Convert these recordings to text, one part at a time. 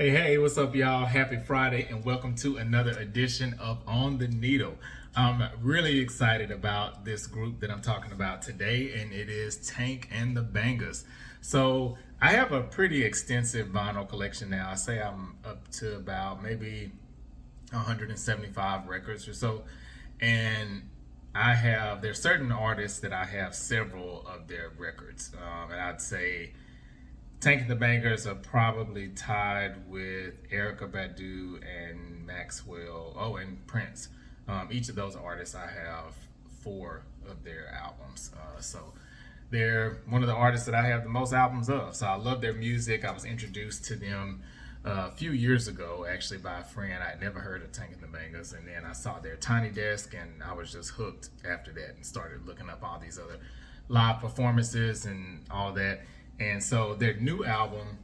Hey, what's up, y'all? Happy Friday, and welcome to another edition of On the Needle. I'm really excited about this group that I'm talking about today, and it is Tank and the Bangas. So, I have a pretty extensive vinyl collection now. I say I'm up to about maybe 175 records or so. And there's certain artists that I have several of their records. And I'd say Tank and the Bangers are probably tied with Erica Badu and Maxwell, and Prince. Each of those artists, I have four of their albums. So they're one of the artists that I have the most albums of. So I love their music. I was introduced to them a few years ago, actually, by a friend. I had never heard of Tank and the Bangers, and then I saw their Tiny Desk, and I was just hooked after that and started looking up all these other live performances and all that. And so their new album,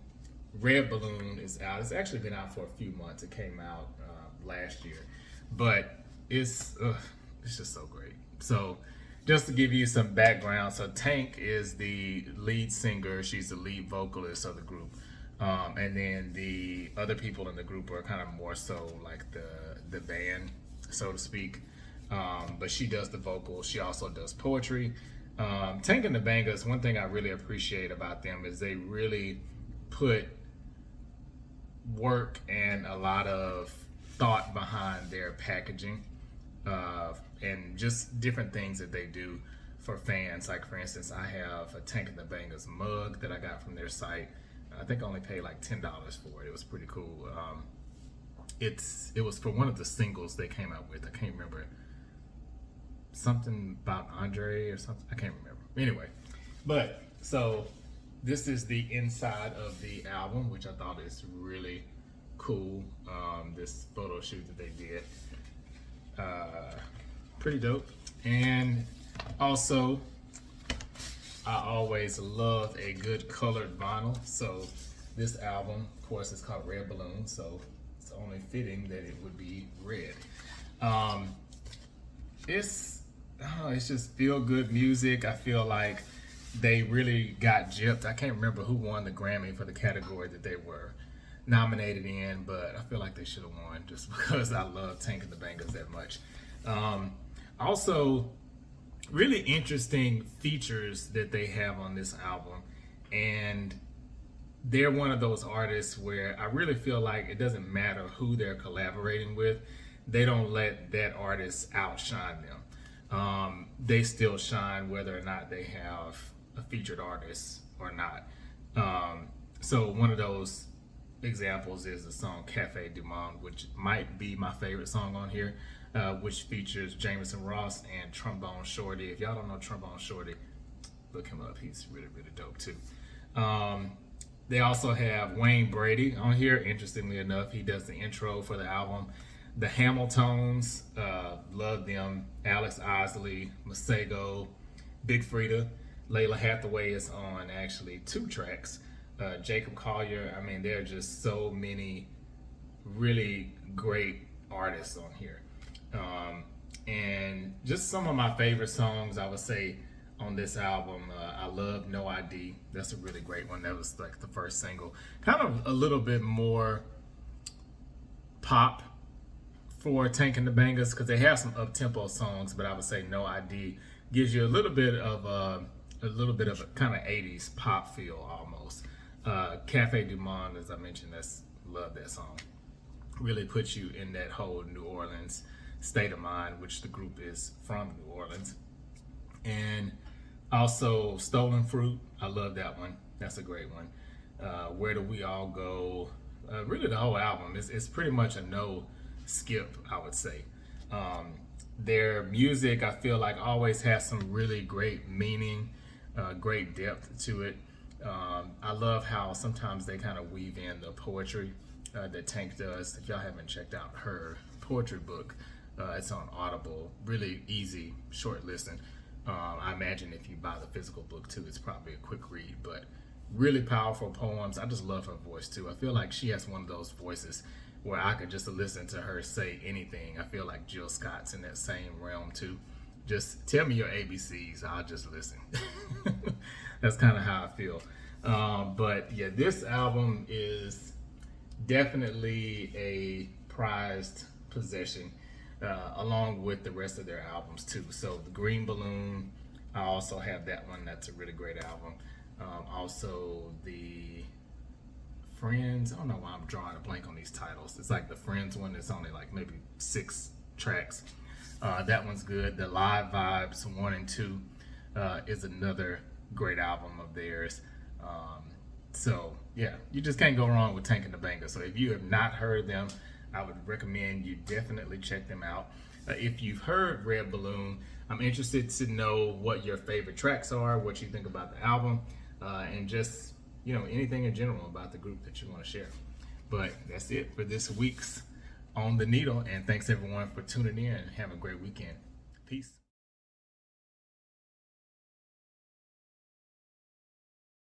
Red Balloon, is out. It's actually been out for a few months. It came out last year, but it's just so great. So just to give you some background, so Tank is the lead singer. She's the lead vocalist of the group. And then the other people in the group are kind of more so like the band, so to speak. But she does the vocals. She also does poetry. Tank and the Bangas, one thing I really appreciate about them is they really put work and a lot of thought behind their packaging, and just different things that they do for fans. Like, for instance, I have a Tank and the Bangas mug that I got from their site. I think I only paid like $10 for it. It was pretty cool. It was for one of the singles they came out with. I can't remember, something about Andre or something. I can't remember. Anyway, but so this is the inside of the album, which I thought is really cool. This photo shoot that they did, pretty dope. And also, I always love a good colored vinyl. So this album, of course, is called Red Balloon. So it's only fitting that it would be red. It's just feel good music. I feel like they really got gypped. I can't remember who won the Grammy for the category that they were nominated in, but I feel like they should have won just because I love Tank and the Bangers that much. Also, really interesting features that they have on this album, and they're one of those artists where I really feel like it doesn't matter who they're collaborating with, they don't let that artist outshine them. They still shine whether or not they have a featured artist or not. So one of those examples is the song Cafe Du Monde, which might be my favorite song on here, which features Jameson Ross and Trombone Shorty. If y'all don't know Trombone Shorty, look him up. He's really, really dope too. They also have Wayne Brady on here. Interestingly enough, he does the intro for the album. The Hamiltones, love them. Alex Isley, Masego, Big Frida. Layla Hathaway is on actually 2 tracks. Jacob Collier. I mean, there are just so many really great artists on here. And just some of my favorite songs, I would say, on this album. I love No ID. That's a really great one. That was like the first single. Kind of a little bit more pop for Tank and the Bangers because they have some up-tempo songs, but I would say No ID gives you a little bit of a kind of 80s pop feel almost. Cafe Du Monde, as I mentioned, love that song. Really puts you in that whole New Orleans state of mind, which the group is from New Orleans. And also Stolen Fruit, I love that one. That's a great one. Where Do We All Go? Really the whole album. It's pretty much a no skip, I would say. Their music, I feel like, always has some really great meaning, great depth to it. I love how sometimes they kind of weave in the poetry that Tank does. If y'all haven't checked out her poetry book, it's on Audible. Really easy, short listen. I imagine if you buy the physical book too, it's probably a quick read, but really powerful poems. I just love her voice too. I feel like she has one of those voices where I could just listen to her say anything. I feel like Jill Scott's in that same realm too. Just tell me your ABCs, I'll just listen. That's kind of how I feel. But yeah, this album is definitely a prized possession, along with the rest of their albums too. So the Green Balloon, I also have that one. That's a really great album. Also the Friends. I don't know why I'm drawing a blank on these titles. It's like the Friends one. It's only like maybe 6 tracks. That one's good. The Live Vibes 1 and 2 is another great album of theirs. So yeah, you just can't go wrong with Tank and the Bangas. So if you have not heard them, I would recommend you definitely check them out. If you've heard Red Balloon, I'm interested to know what your favorite tracks are, what you think about the album, and just anything in general about the group that you want to share. But that's it for this week's On the Needle, and thanks everyone for tuning in. Have a great weekend. Peace.